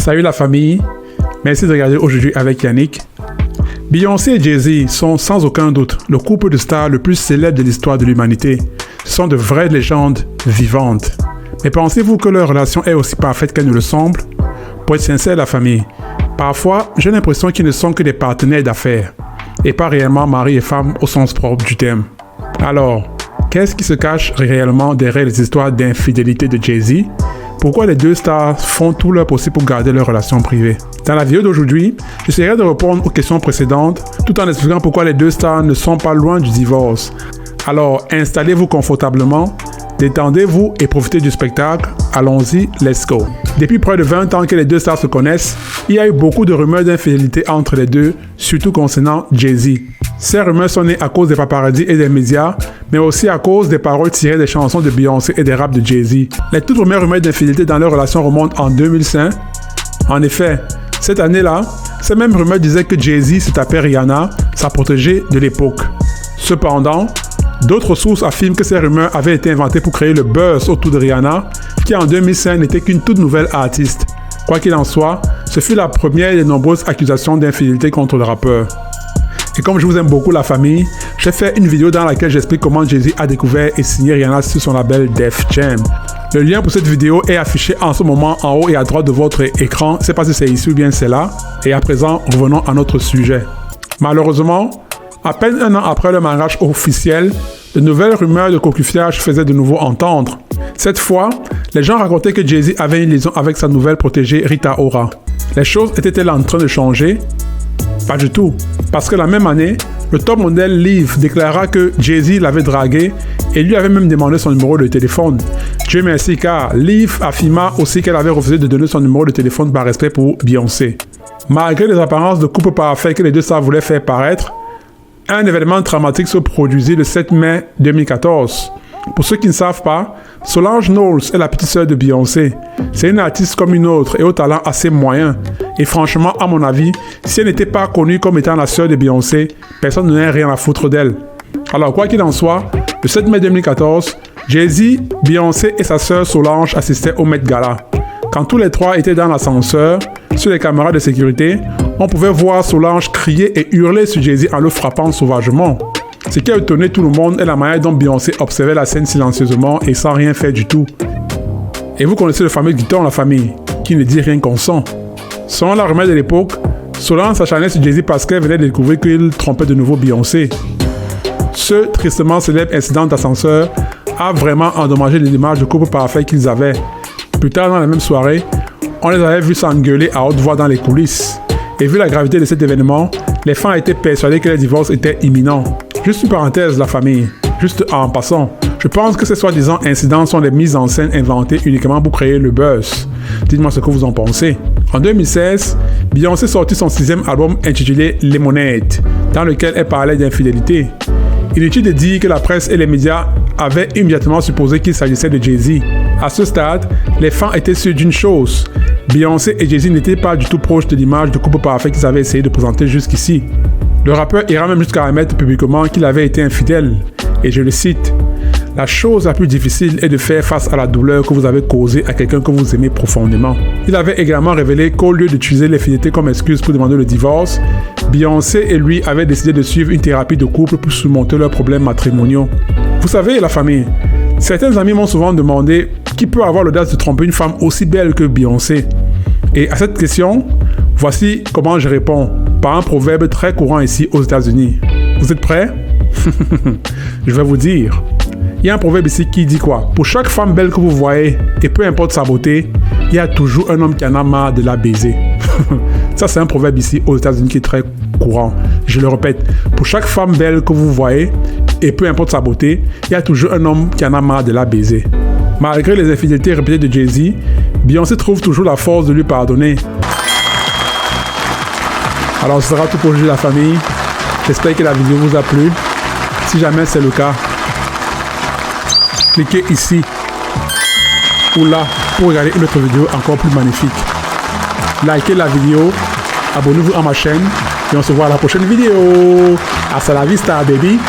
Salut la famille, merci de regarder aujourd'hui avec Yannick. Beyoncé et Jay-Z sont sans aucun doute le couple de stars le plus célèbre de l'histoire de l'humanité. Ce sont de vraies légendes vivantes. Mais pensez-vous que leur relation est aussi parfaite qu'elle ne le semble? Pour être sincère la famille, parfois j'ai l'impression qu'ils ne sont que des partenaires d'affaires et pas réellement mari et femme au sens propre du terme. Alors, qu'est-ce qui se cache réellement derrière les histoires d'infidélité de Jay-Z? Pourquoi les deux stars font tout leur possible pour garder leur relation privée? Dans la vidéo d'aujourd'hui, j'essaierai de répondre aux questions précédentes tout en expliquant pourquoi les deux stars ne sont pas loin du divorce. Alors, installez-vous confortablement, détendez-vous et profitez du spectacle. Allons-y, let's go. Depuis près de 20 ans que les deux stars se connaissent, il y a eu beaucoup de rumeurs d'infidélité entre les deux, surtout concernant Jay-Z. Ces rumeurs sont nées à cause des paparazzis et des médias, mais aussi à cause des paroles tirées des chansons de Beyoncé et des raps de Jay-Z. Les toutes premières rumeurs d'infidélité dans leur relation remontent en 2005. En effet, cette année-là, ces mêmes rumeurs disaient que Jay-Z se tapait Rihanna, sa protégée de l'époque. Cependant, d'autres sources affirment que ces rumeurs avaient été inventées pour créer le buzz autour de Rihanna, qui en 2005 n'était qu'une toute nouvelle artiste. Quoi qu'il en soit, ce fut la première des nombreuses accusations d'infidélité contre le rappeur. Et comme je vous aime beaucoup la famille, j'ai fait une vidéo dans laquelle j'explique comment Jay-Z a découvert et signé Rihanna sur son label Def Jam. Le lien pour cette vidéo est affiché en ce moment en haut et à droite de votre écran. Je ne sais pas si c'est ici ou bien c'est là. Et à présent, revenons à notre sujet. Malheureusement, à peine un an après le mariage officiel, de nouvelles rumeurs de coquillage faisaient de nouveau entendre. Cette fois, les gens racontaient que Jay-Z avait une liaison avec sa nouvelle protégée Rita Ora. Les choses étaient-elles en train de changer? Pas du tout, parce que la même année, le top modèle Liv déclara que Jay-Z l'avait dragué et lui avait même demandé son numéro de téléphone. Dieu merci car Liv affirma aussi qu'elle avait refusé de donner son numéro de téléphone par respect pour Beyoncé. Malgré les apparences de couple parfait que les deux stars voulaient faire paraître, un événement dramatique se produisit le 7 mai 2014. Pour ceux qui ne savent pas, Solange Knowles est la petite sœur de Beyoncé. C'est une artiste comme une autre et au talent assez moyen. Et franchement, à mon avis, si elle n'était pas connue comme étant la sœur de Beyoncé, personne n'aurait rien à foutre d'elle. Alors quoi qu'il en soit, le 7 mai 2014, Jay-Z, Beyoncé et sa sœur Solange assistaient au Met Gala. Quand tous les trois étaient dans l'ascenseur, sur les caméras de sécurité, on pouvait voir Solange crier et hurler sur Jay-Z en le frappant sauvagement. Ce qui a étonné tout le monde est la manière dont Beyoncé observait la scène silencieusement et sans rien faire du tout. Et vous connaissez le fameux dicton la famille, qui ne dit rien qu'on sent. Selon la rumeur de l'époque, Solange s'acharnait sur Jay-Z parce qu'elle venait de découvrir qu'il trompait de nouveau Beyoncé. Ce tristement célèbre incident d'ascenseur a vraiment endommagé l'image de couple parfait qu'ils avaient. Plus tard dans la même soirée, on les avait vus s'engueuler à haute voix dans les coulisses. Et vu la gravité de cet événement, les fans étaient persuadés que le divorce était imminent. Juste une parenthèse, la famille. Juste en passant, je pense que ces soi-disant incidents sont des mises en scène inventées uniquement pour créer le buzz. Dites-moi ce que vous en pensez. En 2016, Beyoncé sortit son 6e album intitulé Lemonade, dans lequel elle parlait d'infidélité. Inutile de dire que la presse et les médias avaient immédiatement supposé qu'il s'agissait de Jay-Z. À ce stade, les fans étaient sûrs d'une chose. Beyoncé et Jay-Z n'étaient pas du tout proches de l'image de couple parfait qu'ils avaient essayé de présenter jusqu'ici. Le rappeur ira même jusqu'à admettre publiquement qu'il avait été infidèle. Et je le cite, « La chose la plus difficile est de faire face à la douleur que vous avez causée à quelqu'un que vous aimez profondément. » Il avait également révélé qu'au lieu d'utiliser l'infidélité comme excuse pour demander le divorce, Beyoncé et lui avaient décidé de suivre une thérapie de couple pour surmonter leurs problèmes matrimoniaux. Vous savez, la famille, certains amis m'ont souvent demandé qui peut avoir l'audace de tromper une femme aussi belle que Beyoncé. Et à cette question, voici comment je réponds, par un proverbe très courant ici aux États-Unis. Vous êtes prêts? Je vais vous dire. Il y a un proverbe ici qui dit quoi? Pour chaque femme belle que vous voyez, et peu importe sa beauté, il y a toujours un homme qui en a marre de la baiser. Ça, c'est un proverbe ici aux États-Unis qui est très courant. Je le répète. Pour chaque femme belle que vous voyez, et peu importe sa beauté, il y a toujours un homme qui en a marre de la baiser. Malgré les infidélités répétées de Jay-Z, Beyoncé trouve toujours la force de lui pardonner. Alors ce sera tout pour aujourd'hui la famille. J'espère que la vidéo vous a plu. Si jamais c'est le cas, cliquez ici ou là pour regarder une autre vidéo encore plus magnifique. Likez la vidéo, abonnez-vous à ma chaîne et on se voit à la prochaine vidéo. Hasta la vista, baby!